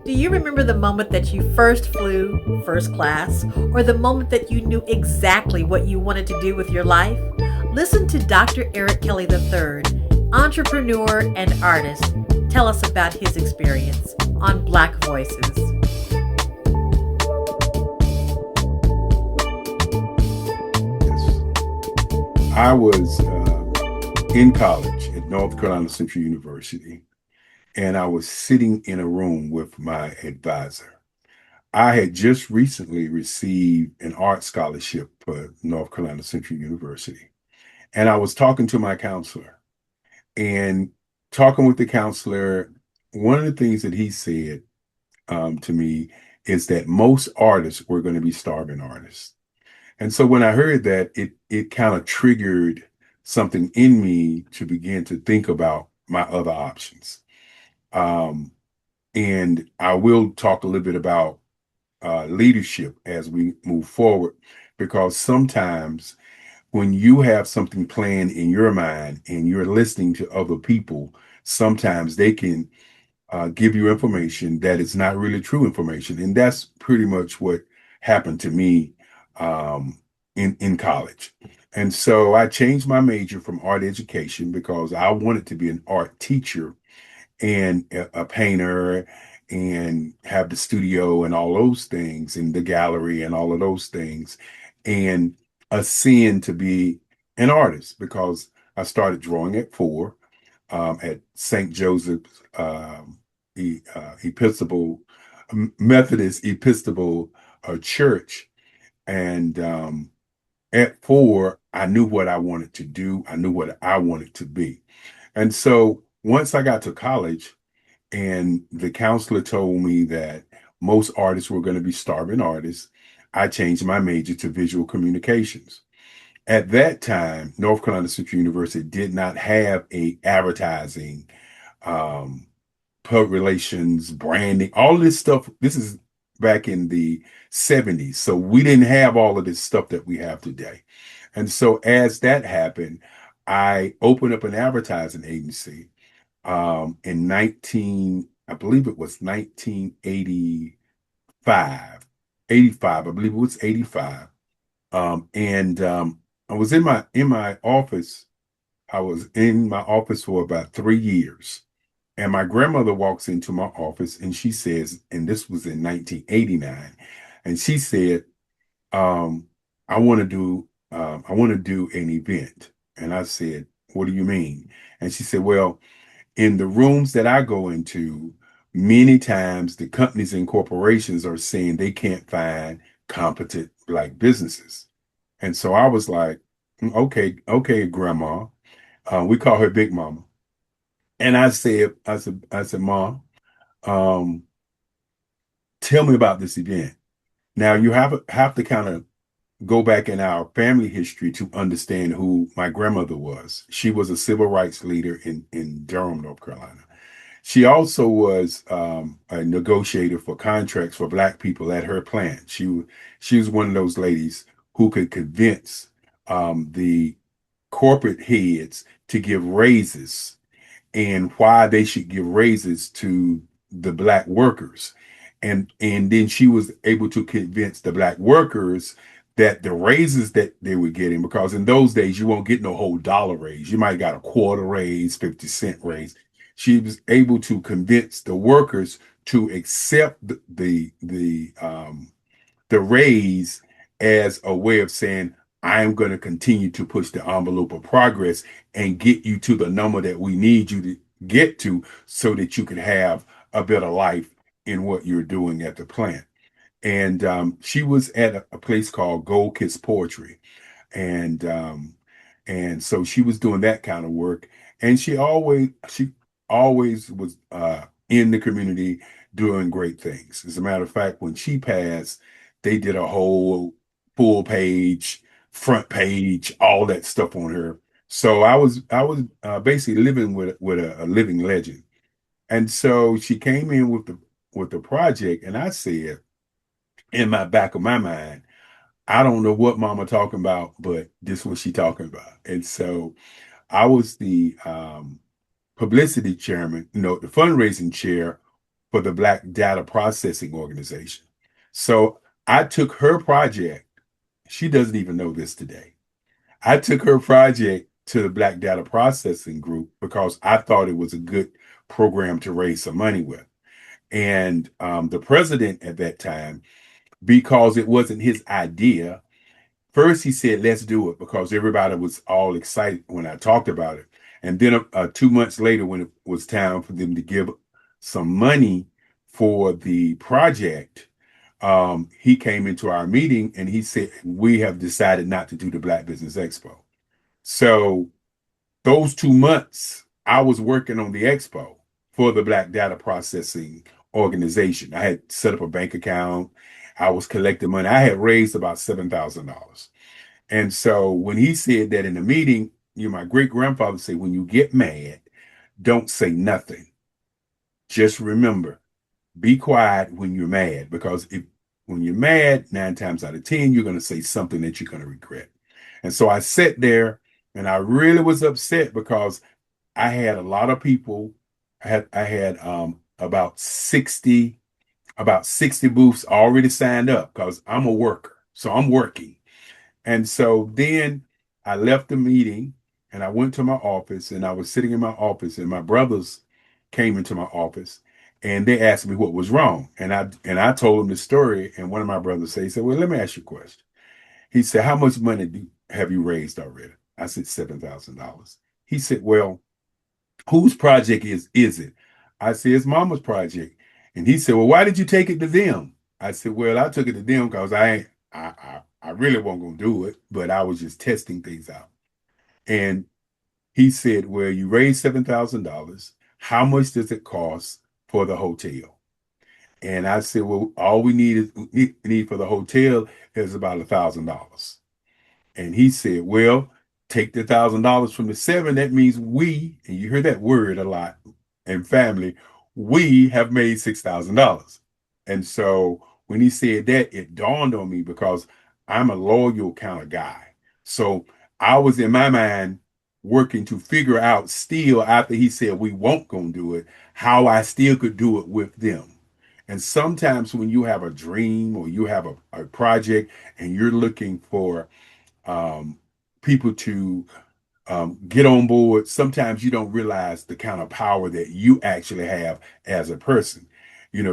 Do you remember the moment that you first flew first class, or the moment that you knew exactly what you wanted to do with your life? Listen to Dr. Eric Kelly III, entrepreneur and artist, tell us about his experience on Black Voices. Yes. I was in college at North Carolina Central University, and I was sitting in a room with my advisor. I had just recently received an art scholarship for North Carolina Central University, and I was talking to my counselor. And talking with the counselor, one of the things that he said to me is that most artists were going to be starving artists. And so when I heard that, it kind of triggered something in me to begin to think about my other options. Um, and I will talk a little bit about leadership as we move forward, because sometimes when you have something planned in your mind and you're listening to other people, sometimes they can give you information that is not really true information. And that's pretty much what happened to me in college. And so I changed my major from art education because I wanted to be an art teacher and a painter and have the studio and all those things and the gallery and all of those things, and ascend to be an artist because I started drawing at 4 at St. Joseph's Episcopal Methodist Episcopal Church. And at 4, I knew what I wanted to do. I knew what I wanted to be. And so once I got to college, and the counselor told me that most artists were going to be starving artists, I changed my major to visual communications. At that time, North Carolina Central University did not have a advertising, um, public relations, branding, all of this stuff. This is back in the 70s. So we didn't have all of this stuff that we have today. And so as that happened, I opened up an advertising agency in 19, I believe it was 1985, 85, I believe it was 85. And I was in my office. I was in my office for about 3 years. And my grandmother walks into my office and she says, and this was in 1989, and she said, um, I want to do an event. And I said, what do you mean? And she said, well, in the rooms that I go into, many times the companies and corporations are saying they can't find competent black businesses. And so I was like, okay, okay, grandma. We call her Big Mama. And I said, Mom, um, tell me about this event. Now you have to kind of go back in our family history to understand who my grandmother was. She was a civil rights leader in Durham, North Carolina. She also was a negotiator for contracts for black people at her plant. She was one of those ladies who could convince the corporate heads to give raises and why they should give raises to the black workers. And then she was able to convince the black workers that the raises that they were getting, because in those days you won't get no whole dollar raise. You might got a quarter raise, 50-cent raise. She was able to convince the workers to accept the raise as a way of saying, I am going to continue to push the envelope of progress and get you to the number that we need you to get to so that you can have a better life in what you're doing at the plant. And she was at a place called Gold Kiss Poetry. And so she was doing that kind of work. And she always was in the community doing great things. As a matter of fact, when she passed, they did a whole full page, front page, all that stuff on her. So I was basically living with a living legend. And so she came in with the project, and I said in my back of my mind, I don't know what Mama talking about, but this is what she talking about. And so I was the publicity chairman, the fundraising chair for the Black Data Processing Organization. So I took her project. She doesn't even know this today. I took her project to the Black Data Processing Group because I thought it was a good program to raise some money with. And the president at that time, because it wasn't his idea, first he said, let's do it, because everybody was all excited when I talked about it. And then 2 months later, when it was time for them to give some money for the project, he came into our meeting and he said, we have decided not to do the Black Business Expo. So those 2 months, I was working on the expo for the Black Data Processing Organization. I had set up a bank account. I was collecting money. I had raised about $7,000. And so when he said that in the meeting, my great grandfather said, when you get mad, don't say nothing. Just remember, be quiet when you're mad, because when you're mad, 9 times out of 10, you're going to say something that you're going to regret. And so I sat there and I really was upset because I had a lot of people. I had about 60 booths already signed up because I'm a worker. So I'm working. And so then I left the meeting and I went to my office, and I was sitting in my office, and my brothers came into my office and they asked me what was wrong. And I told them the story. And one of my brothers said, he said, well, let me ask you a question. He said, how much money have you raised already? I said, $7,000. He said, well, whose project is it? I said, it's mama's project. And he said, well, why did you take it to them? I said, well, I took it to them because I really wasn't gonna do it, but I was just testing things out. And he said, well, you raised $7,000. How much does it cost for the hotel? And I said, well, all we need for the hotel is about $1,000. And he said, well, take the $1,000 from the seven. That means we, and you hear that word a lot in family, we have made $6,000. And so when he said that, it dawned on me because I'm a loyal kind of guy. So I was in my mind working to figure out still, after he said we won't gonna do it, how I still could do it with them. And sometimes when you have a dream or you have a project and you're looking for um, people to get on board, sometimes you don't realize the kind of power that you actually have as a person.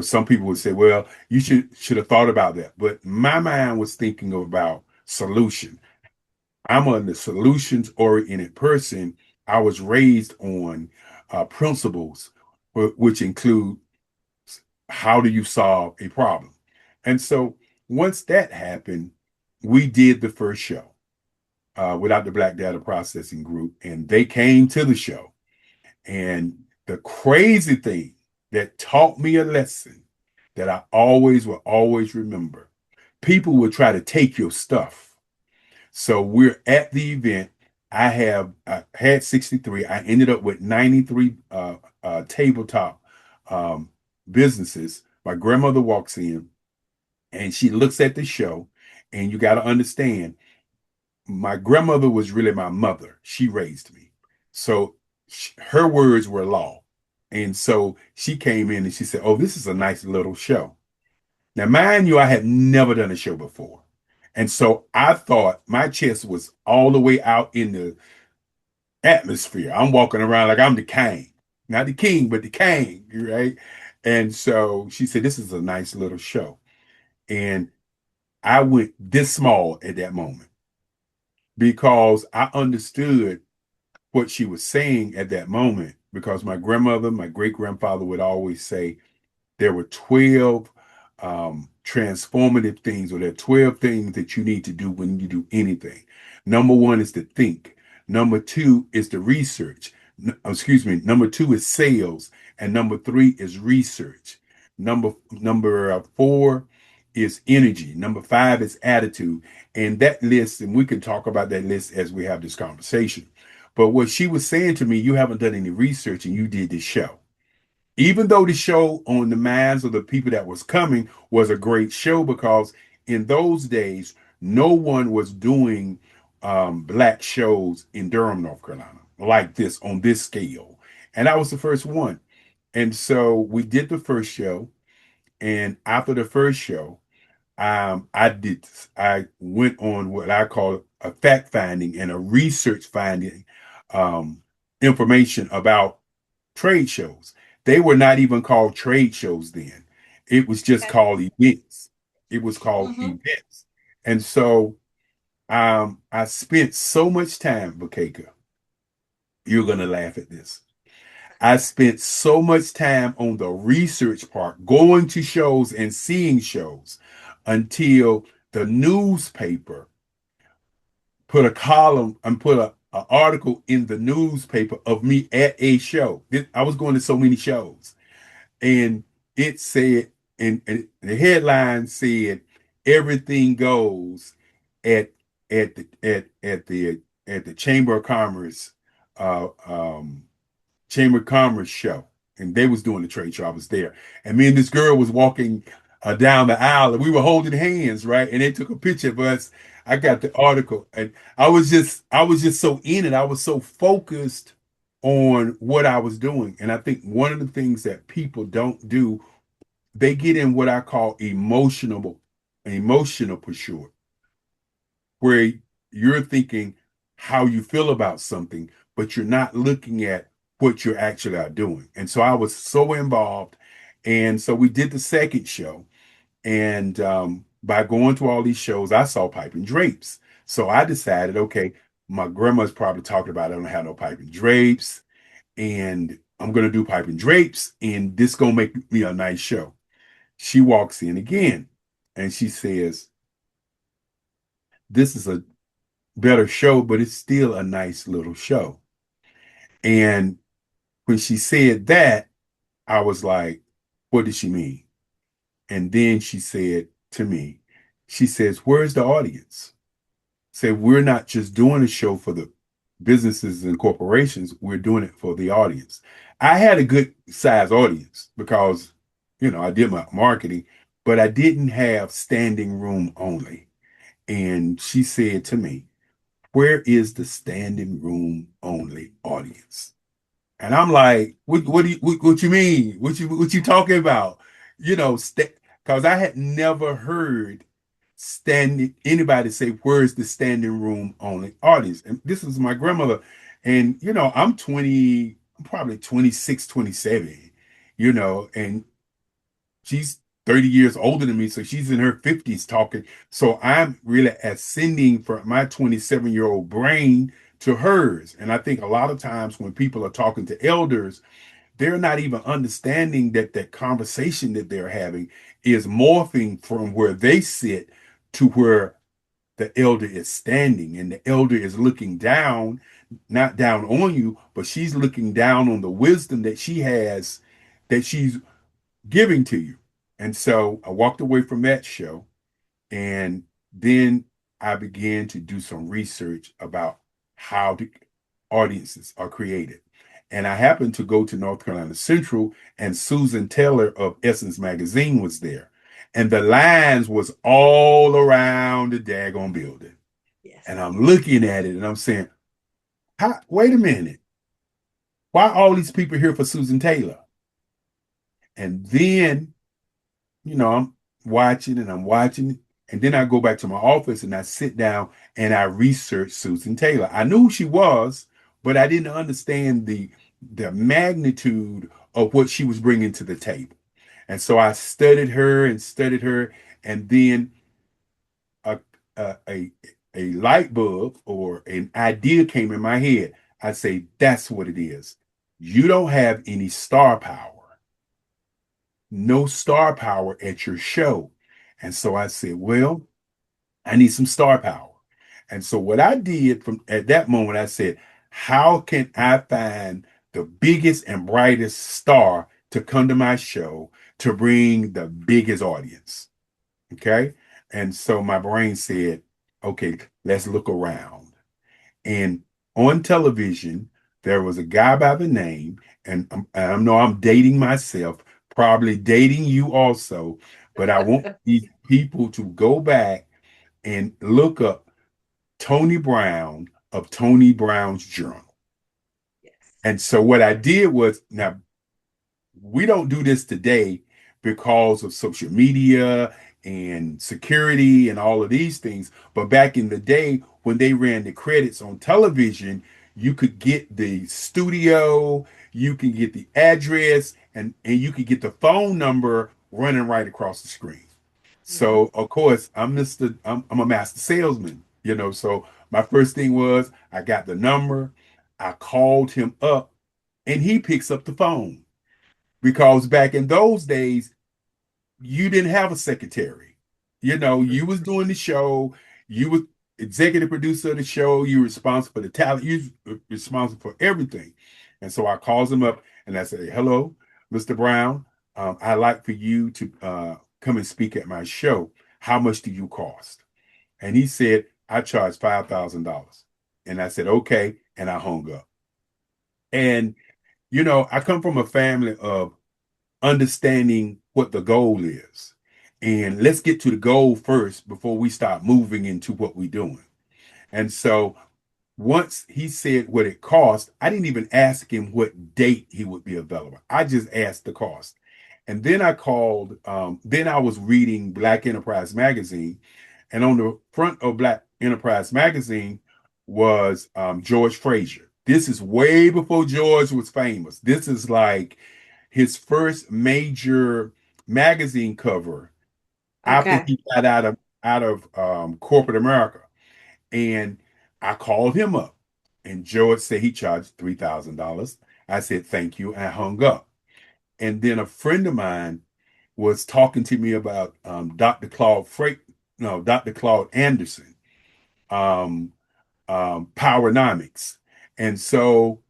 Some people would say, well, you should have thought about that. But my mind was thinking about solution. I'm a solutions oriented person. I was raised on principles, which include how do you solve a problem. And so once that happened, we did the first show without the Black Data Processing Group, and they came to the show. And the crazy thing that taught me a lesson that I always will always remember, people will try to take your stuff. So we're at the event. I had 63. I ended up with 93 tabletop um, businesses. My grandmother walks in and she looks at the show, and you got to understand, my grandmother was really my mother. She raised me. So her words were law. And so she came in and she said, oh, this is a nice little show. Now, mind you, I had never done a show before. And so I thought my chest was all the way out in the atmosphere. I'm walking around like I'm the king, not the king, but the king, right? And so she said, this is a nice little show. And I went this small at that moment because I understood what she was saying at that moment, because my grandmother, my great grandfather would always say there were 12 transformative things, or there are 12 things that you need to do when you do anything. Number one is to think. Number two is to research. Excuse me. Number two is sales. And number three is research. Number four is energy. Number five is attitude. And that list, and we can talk about that list as we have this conversation. But what she was saying to me, you haven't done any research and you did this show. Even though the show on the minds of the people that was coming was a great show, because in those days, no one was doing black shows in Durham, North Carolina, like this on this scale. And I was the first one. And so we did the first show, and after the first show, I went on what I call a fact finding and a research finding um, information about trade shows. They were not even called trade shows then. It was just Okay. called events. It was called Mm-hmm. events. And so I spent so much time, Bakeka, you're gonna laugh at this. I spent so much time on the research part, going to shows and seeing shows until the newspaper put a column and put a article in the newspaper of me at a show. I was going to so many shows, and it said, and the headline said, "Everything goes at at the Chamber of Commerce uh, um, Chamber of Commerce show, and they was doing the trade show. I was there, and me and this girl was walking down the aisle, and we were holding hands, right? And they took a picture of us. I got the article, and I was just so in it. I was so focused on what I was doing, and I think one of the things that people don't do, they get in what I call emotional pursuit, where you're thinking how you feel about something, but you're not looking at what you're actually are doing. And so I was so involved. And so we did the second show. And by going to all these shows, I saw pipe and drapes. So I decided, okay, my grandma's probably talking about I don't have no pipe and drapes. And I'm going to do pipe and drapes. And this going to make me a nice show. She walks in again and she says, this is a better show, but it's still a nice little show. And when she said that, I was like, what did she mean? And then she said to me, she says, where's the audience? Say, we're not just doing a show for the businesses and corporations, we're doing it for the audience. I had a good size audience because, I did my marketing, but I didn't have standing room only. And she said to me, where is the standing room only audience? And I'm like, what you mean? What you talking about? Because I had never heard standing anybody say, where's the standing room only audience? And this was my grandmother. And I'm probably 26, 27, and she's 30 years older than me, so she's in her 50s talking. So I'm really ascending from my 27-year-old brain to hers. And I think a lot of times when people are talking to elders, they're not even understanding that that conversation that they're having is morphing from where they sit to where the elder is standing, and the elder is looking down, not down on you, but she's looking down on the wisdom that she has, that she's giving to you. And so I walked away from that show, and then I began to do some research about how the audiences are created. And I happened to go to North Carolina Central, and Susan Taylor of Essence Magazine was there. And the lines was all around the daggone building. Yes. And I'm looking at it and I'm saying, wait a minute. Why are all these people here for Susan Taylor? And then I'm watching and I'm watching. And then I go back to my office and I sit down and I research Susan Taylor. I knew who she was, but I didn't understand the magnitude of what she was bringing to the table. And so I studied her, and then a a a, a light bulb or an idea came in my head. I say, that's what it is. You don't have any star power, no star power at your show. And so I said, well, I need some star power. And so what I did from at that moment, I said, how can I find the biggest and brightest star to come to my show to bring the biggest audience? Okay. And so my brain said, okay, let's look around. And on television, there was a guy by the name, and I know I'm dating myself, probably dating you also, but I want these people to go back and look up Tony Brown of Tony Brown's Journal. Yes. And so what I did was, now we don't do this today because of social media and security and all of these things. But back in the day, when they ran the credits on television, you could get the studio, you can get the address, and you could get the phone number running right across the screen. Mhm. So of course I'm a master salesman, So my first thing was I got the number, I called him up, and he picks up the phone because back in those days you didn't have a secretary. You was doing the show, you was executive producer of the show, you were responsible for the talent, you were responsible for everything. And so I calls him up and I say, "Hello, Mr. Brown. I'd like for you to come and speak at my show. How much do you cost?" And he said, "I charge $5,000." And I said, "Okay." And I hung up. And, I come from a family of understanding what the goal is. And let's get to the goal first before we start moving into what we're doing. And so once he said what it cost, I didn't even ask him what date he would be available. I just asked the cost. And then I called, then I was reading Black Enterprise Magazine. And on the front of Black Enterprise Magazine was George Frazier. This is way before George was famous. This is like his first major magazine cover after Okay. he got out of corporate America. And I called him up, and George said he charged $3,000. I said thank you, and I hung up. And then a friend of mine was talking to me about Dr. Claude Freight, no, Dr. Claude Anderson, um, Powernomics. And so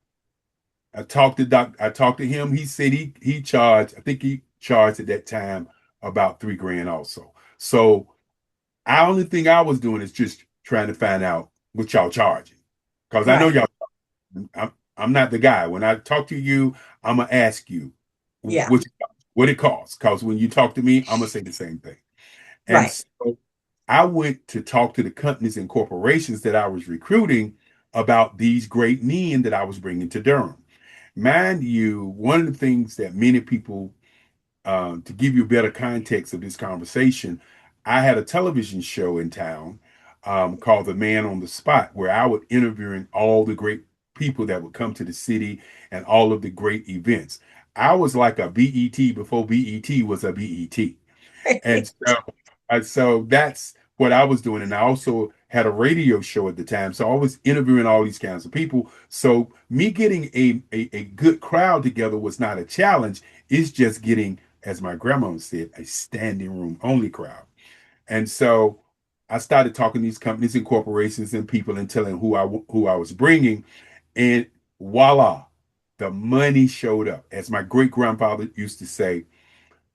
I talked to him. He said he charged, I think he charged at that time about 3 grand also. So I only thing I was doing is just trying to find out what y'all charging. Because I know Right. y'all I'm not the guy. When I talk to you, I'm gonna ask you Yeah. what it costs. Because when you talk to me, I'm gonna say the same thing. And Right. so I went to talk to the companies and corporations that I was recruiting about these great men that I was bringing to Durham. Mind you, one of the things that many people, to give you a better context of this conversation, I had a television show in town called The Man on the Spot, where I would interviewing all the great people that would come to the city and all of the great events. I was like a BET before BET was a BET. And so that's what I was doing. And I also had a radio show at the time. So I was interviewing all these kinds of people. So me getting a good crowd together was not a challenge. It's just getting, as my grandma said, a standing room only crowd. And so I started talking to these companies and corporations and people and telling who I was bringing. And voila, the money showed up. As my great grandfather used to say,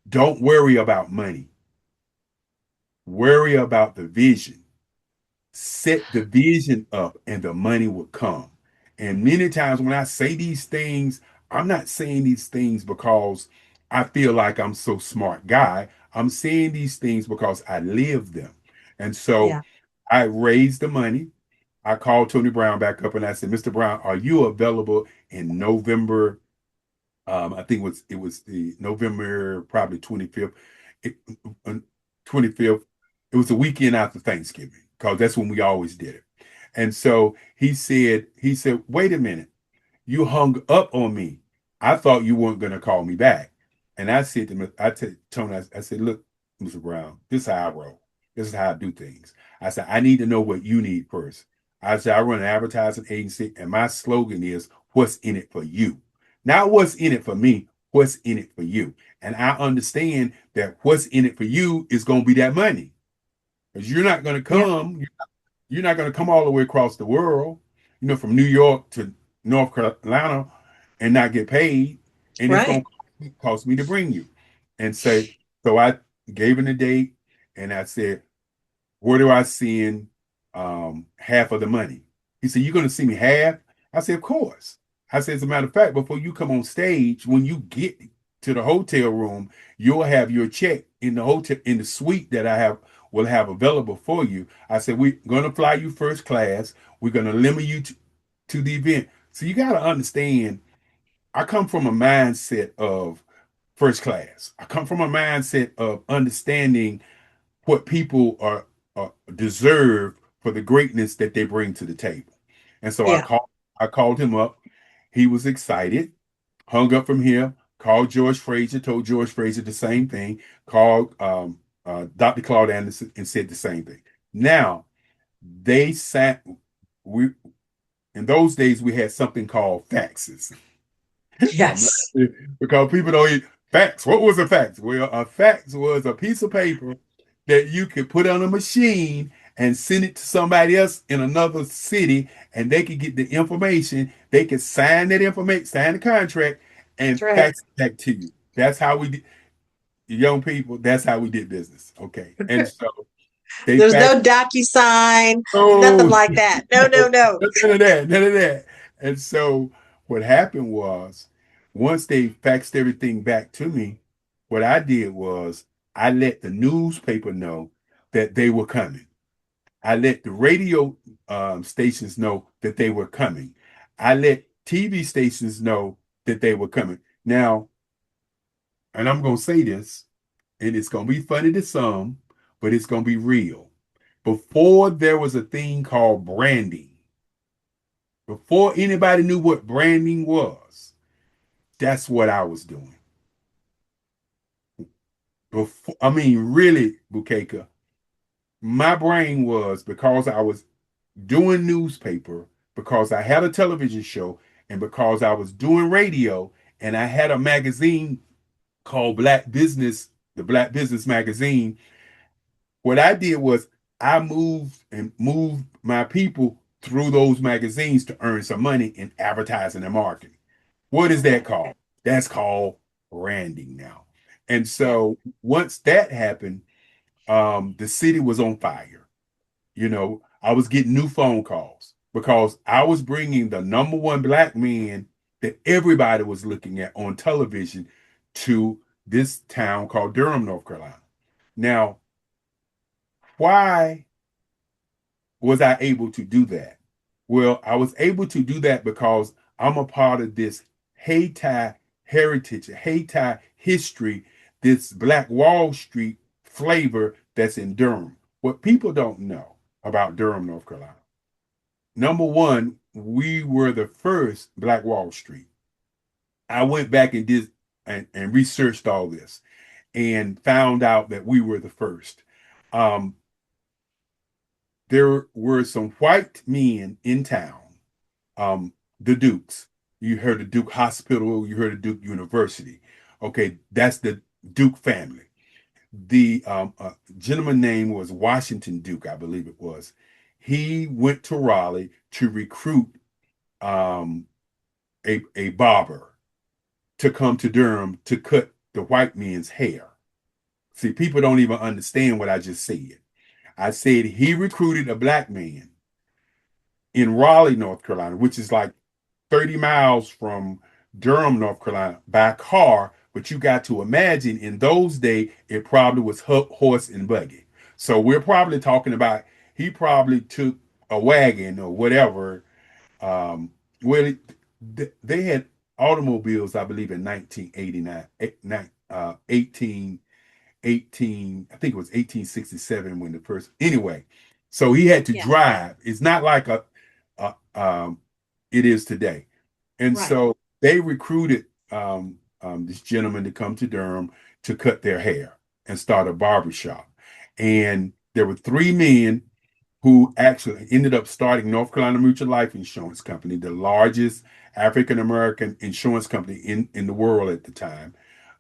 don't worry about money. Worry about the vision. Set the vision up and the money will come. And many times when I say these things, I'm not saying these things because I feel like I'm so smart guy. I'm saying these things because I live them. And so Yeah. I raised the money. I called Tony Brown back up and I said, "Mr. Brown, are you available in November?" I think it was the November probably 25th. It, 25th. It was the weekend after Thanksgiving because that's when we always did it. And so he said, "Wait a minute, you hung up on me. I thought you weren't going to call me back." And I said to him, I said, Tony, I said, "Look, Mr. Brown, this is how I roll. This is how I do things." I said, "I need to know what you need first." I said, "I run an advertising agency, and my slogan is what's in it for you. Not what's in it for me, what's in it for you." And I understand that what's in it for you is going to be that money. Because Yeah. you're not going to come all the way across the world, from New York to North Carolina and not get paid. And it's going Right. to cost me to bring you. And so I gave him a date and I said, "Where do I send half of the money?" He said, "You're going to send me half?" I said, "Of course." I said, "As a matter of fact, before you come on stage, when you get to the hotel room, you'll have your check in the hotel in the suite that I have will have available for you." I said, "We're going to fly you first class. We're going to limit you to the event." So you got to understand, I come from a mindset of first class. I come from a mindset of understanding what people are deserve for the greatness that they bring to the table. And so Yeah. I called him up. He was excited, hung up from here, called George Fraser, told George Fraser the same thing, called Dr. Claude Anderson and said the same thing. Now, they sat, we in those days we had something called faxes. I'm Yes. laughing because people don't eat fax. What was a fax? Well, a fax was a piece of paper that you could put on a machine and send it to somebody else in another city, and they could get the information. They could sign that information, sign the contract, That's and right. fax it back to you. That's how we did, young people. That's how we did business. Okay, and so they There's faxed. no DocuSign, nothing Oh, like that. No, no, no, no. none of that, none of that. And so what happened was, once they faxed everything back to me, what I did was I let the newspaper know that they were coming. I let the radio stations know that they were coming. I let TV stations know that they were coming. Now, and I'm going to say this, and it's going to be funny to some, but it's going to be real. Before there was a thing called branding, before anybody knew what branding was, that's what I was doing. Before, I mean, really, Bukeka, my brain was because I was doing newspaper, because I had a television show, and because I was doing radio, and I had a magazine called Black Business, the Black Business Magazine. What I did was I moved my people through those magazines to earn some money in advertising and marketing. What is that called? That's called branding now. And Yeah. so once that happened, the city was on fire. I was getting new phone calls because I was bringing the number one black man that everybody was looking at on television to this town called Durham, North Carolina. Now, why was I able to do that? Well, I was able to do that because I'm a part of this Haiti heritage, Haiti history, this Black Wall Street flavor that's in Durham. What people don't know about Durham, North Carolina. Number one, we were the first Black Wall Street. I went back and did and researched all this and found out that we were the first. Um, there were some white men in town, the Dukes. You heard the Duke Hospital, you heard the Duke University. Okay, that's the Duke family. The gentleman name was Washington Duke, I believe it was. He went to Raleigh to recruit um, a barber to come to Durham to cut the white men's hair. See, people don't even understand what I just said. I said he recruited a black man in Raleigh, North Carolina, which is like 30 miles from Durham, North Carolina, by car. But you got to imagine in those days, it probably was horse and buggy. So we're probably talking about he probably took a wagon or whatever. Well, they had automobiles, I believe, in 1989, 18, I think it was 1867 when the first, anyway. So he had to Yeah. drive. It's not like a it is today. And Right. so they recruited this gentleman to come to Durham to cut their hair and start a barber shop. And there were three men who actually ended up starting North Carolina Mutual Life Insurance Company, the largest African American insurance company in the world at the time.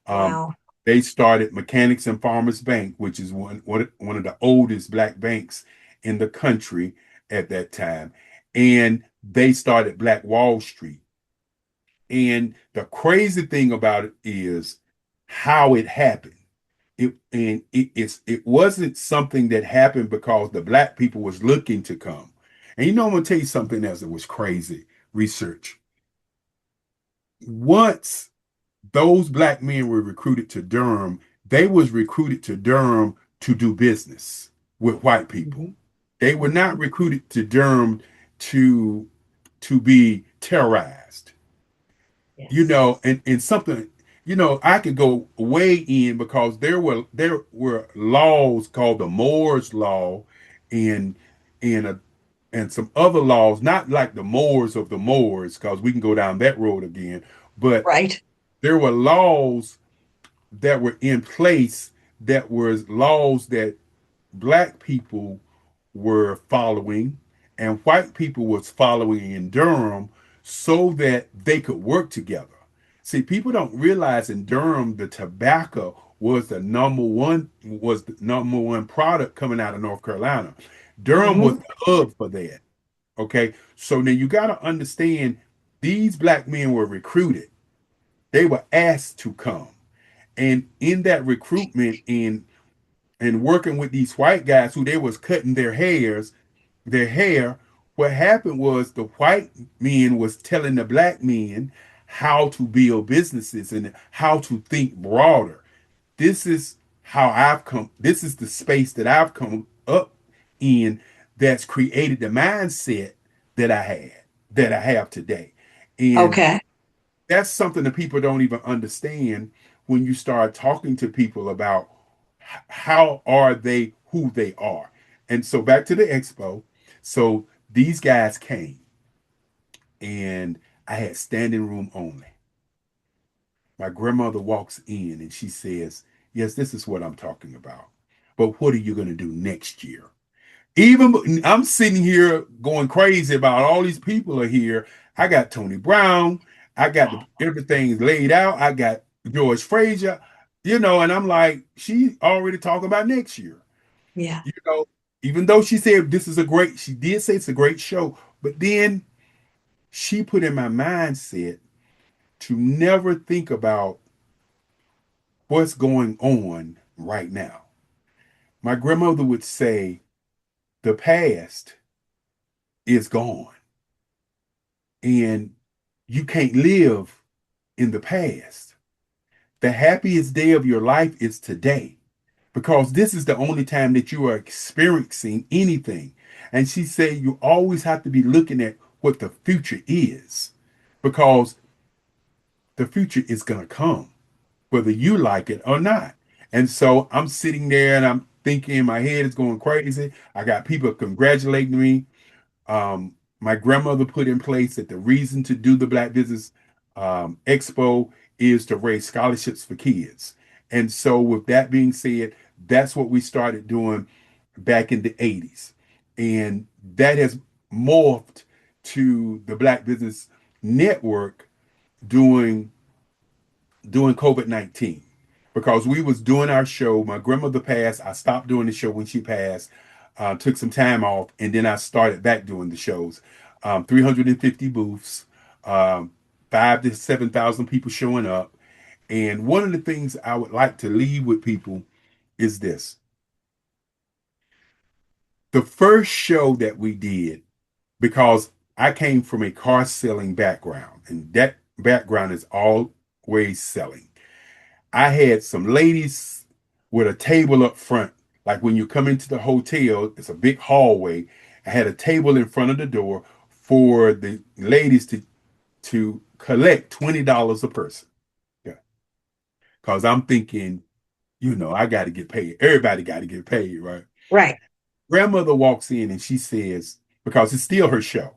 Um, Wow. they started Mechanics and Farmers Bank, which is one of the oldest black banks in the country at that time. And they started Black Wall Street. And the crazy thing about it is how it happened. It wasn't something that happened because the black people was looking to come. And I'm gonna tell you something else that was crazy research. Once those black men were recruited to Durham, they was recruited to Durham to do business with white people. Hmm. They were Hmm. not recruited to Durham to be terrorized. Yes. And something. I could go way in because there were laws called the Moore's Law and and a, and some other laws, not like the Moors of the Moors, because we can go down that road again, but Right. there were laws that were in place that were laws that black people were following and white people was following in Durham so that they could work together. See, people don't realize in Durham the tobacco was the number one product coming out of North Carolina. Durham was Hmm. the hub for that. Okay. So now you got to understand these black men were recruited. They were asked to come. And in that recruitment and working with these white guys who they was cutting their hair, what happened was the white men was telling the black men how to build businesses and how to think broader. This is how I've come, this is the space that I've come up in that's created the mindset that I had, that I have today. And Okay. that's something that people don't even understand when you start talking to people about how are they who they are. And so back to the expo. So these guys came and I had standing room only. My grandmother walks in and she says, "Yes, this is what I'm talking about. But what are you going to do next year?" Even I'm sitting here going crazy about all these people are here. I got Tony Brown. I got everything laid out. I got George Frazier, and I'm like, she already talking about next year. Yeah. You know, even though she said she did say it's a great show, but then she put in my mindset to never think about what's going on right now. My grandmother would say, the past is gone and you can't live in the past. The happiest day of your life is today because this is the only time that you are experiencing anything. And she said you always have to be looking at what the future is because the future is going to come, whether you like it or not. And so I'm sitting there and I'm thinking, my head is going crazy. I got people congratulating me. My grandmother put in place that the reason to do the Black Business Expo is to raise scholarships for kids. And so, with that being said, that's what we started doing back in the 80s. And that has morphed to the Black Business Network doing COVID-19 because we was doing our show. My grandmother passed. I stopped doing the show when she passed, took some time off, and then I started back doing the shows. 350 booths, um, 5 to 7,000 people showing up. And one of the things I would like to leave with people is this. The first show that we did, because I came from a car selling background, and that background is always selling. I had some ladies with a table up front. Like when you come into the hotel, it's a big hallway. I had a table in front of the door for the ladies to collect $20 a person. Yeah. Because I'm thinking, I got to get paid. Everybody got to get paid, right? Right. Grandmother walks in and she says, because it's still her show,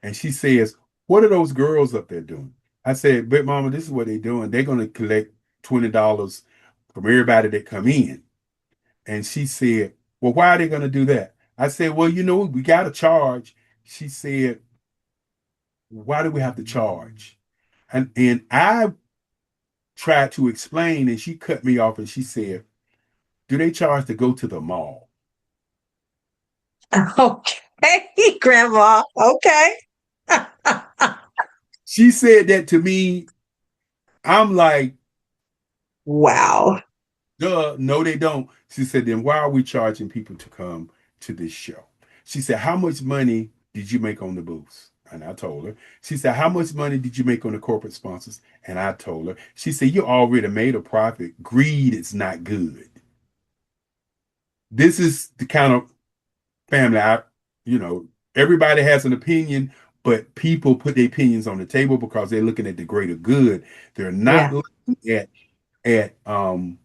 and she says, "What are those girls up there doing?" I said, "Big Mama, this is what they're doing. They're going to collect $20 from everybody that come in." And she said, "Well, why are they going to do that?" I said, "Well, we got to charge." She said, "Why do we have to charge?" And I tried to explain, and she cut me off and she said, "Do they charge to go to the mall?" Okay, Grandma. Okay. She said that to me. I'm like, Wow. duh, no, they don't. She said, "Then why are we charging people to come to this show?" She said, "How much money did you make on the booths?" And I told her. She said, "How much money did you make on the corporate sponsors?" And I told her. She said, "You already made a profit. Greed is not good." This is the kind of family you know, everybody has an opinion, but people put their opinions on the table because they're looking at the greater good. They're not Yeah. at at um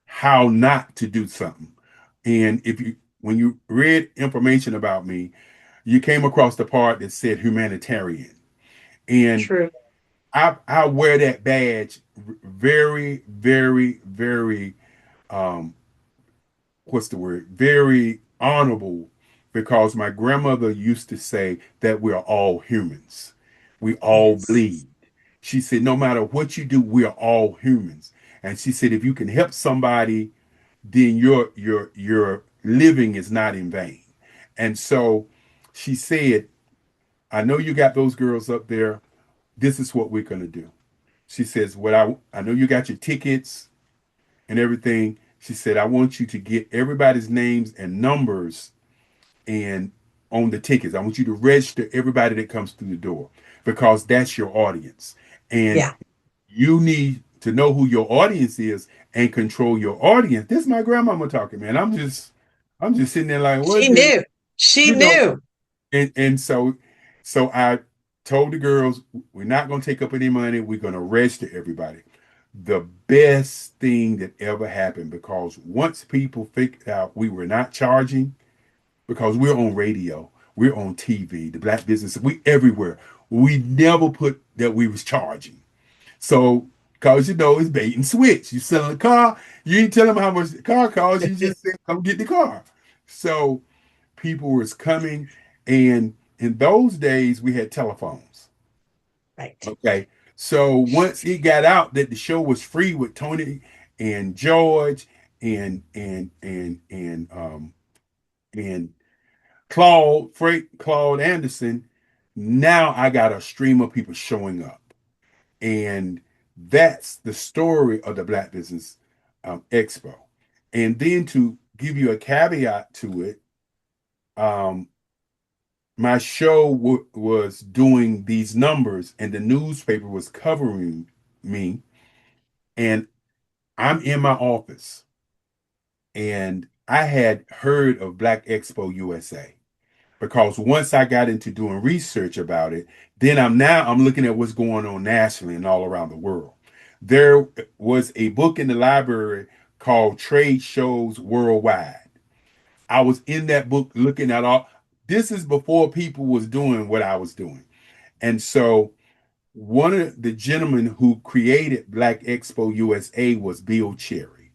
how not to do something. And if you when you read information about me, you came across the part that said humanitarian. And True. I wear that badge very, very, very um what's the word? Very honorable, because my grandmother used to say that we're all humans. We all Yes. bleed. She said, no matter what you do, we're all humans. And she said, if you can help somebody, then your living is not in vain. And so she said, I know you got those girls up there. This is what we're gonna do. She says, what I know you got your tickets and everything. She said, I want you to get everybody's names and numbers and on the tickets. I want you to register everybody that comes through the door, because that's your audience. And Yeah. you need to know who your audience is and control your audience. This is my grandmama talking, man. I'm just sitting there like, She what the, knew. She you know, knew. and so I told the girls, we're not gonna take up any money, we're gonna register everybody. The best thing that ever happened, because once people figured out we were not charging, because we're on radio, we're on TV, the black business, we everywhere. We never put that we was charging. So, cause it's bait and switch. You selling a car, you ain't telling them how much the car costs. You just say, "Come get the car." So people was coming, and in those days we had telephones. Right. Okay, so once it got out that the show was free with Tony and George and Claude Anderson, now I got a stream of people showing up. And that's the story of the Black Business Expo. And then to give you a caveat to it, um, my show was doing these numbers, and the newspaper was covering me. And I'm in my office, and I had heard of Black Expo USA, because once I got into doing research about it, then I'm looking at what's going on nationally and all around the world. There was a book in the library called Trade Shows Worldwide. I was in that book looking at all. This is before people was doing what I was doing. And so one of the gentlemen who created Black Expo USA was Bill Cherry.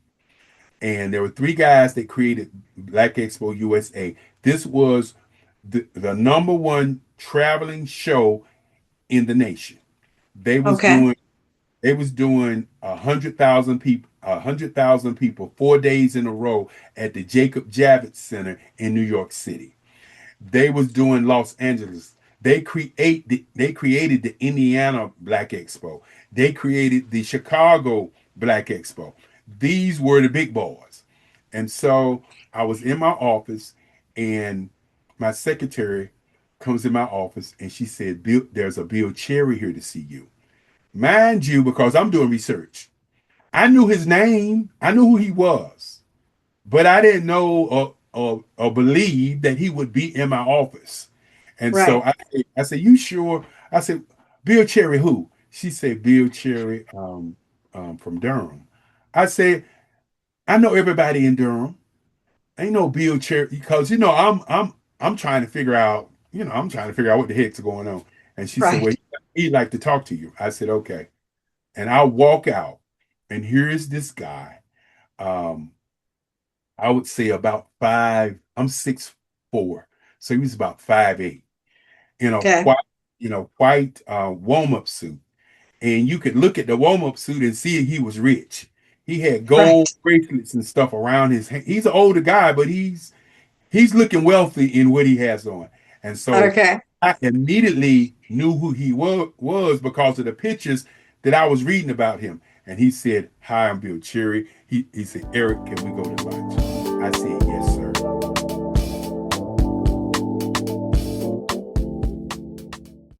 And there were three guys that created Black Expo USA. This was the number one traveling show in the nation. They was Okay. doing they was doing 100,000 people 4 days in a row at the Jacob Javits Center in New York City. They was doing Los Angeles. They created the Indiana Black Expo. They created the Chicago Black Expo. These were the big boys. And so I was in my office, and my secretary comes in my office, and she said, Bill, there's a Bill Cherry here to see you. Mind you, because I'm doing research, I knew his name, I knew who he was, but I didn't know or believe that he would be in my office. And so Right. I said, you sure? I said, Bill Cherry, who? She said, Bill Cherry from Durham. I said, I know everybody in Durham. Ain't no Bill Cherry, because I'm trying to figure out, I'm trying to figure out what the heck's going on. And she said, well, Right. he'd like to talk to you. I said, okay. And I walk out, and here is this guy. Um, I would say about five. I'm 6'4", so he was about 5'8", in a Okay. white warm up suit. And you could look at the warm up suit and see he was rich. He had gold Right. bracelets and stuff around his hand. He's an older guy, but he's looking wealthy in what he has on. And so Okay. I immediately knew who he was because of the pictures that I was reading about him. And he said, hi, I'm Bill Cherry. He said, Eric, can we go to lunch? I said, yes, sir.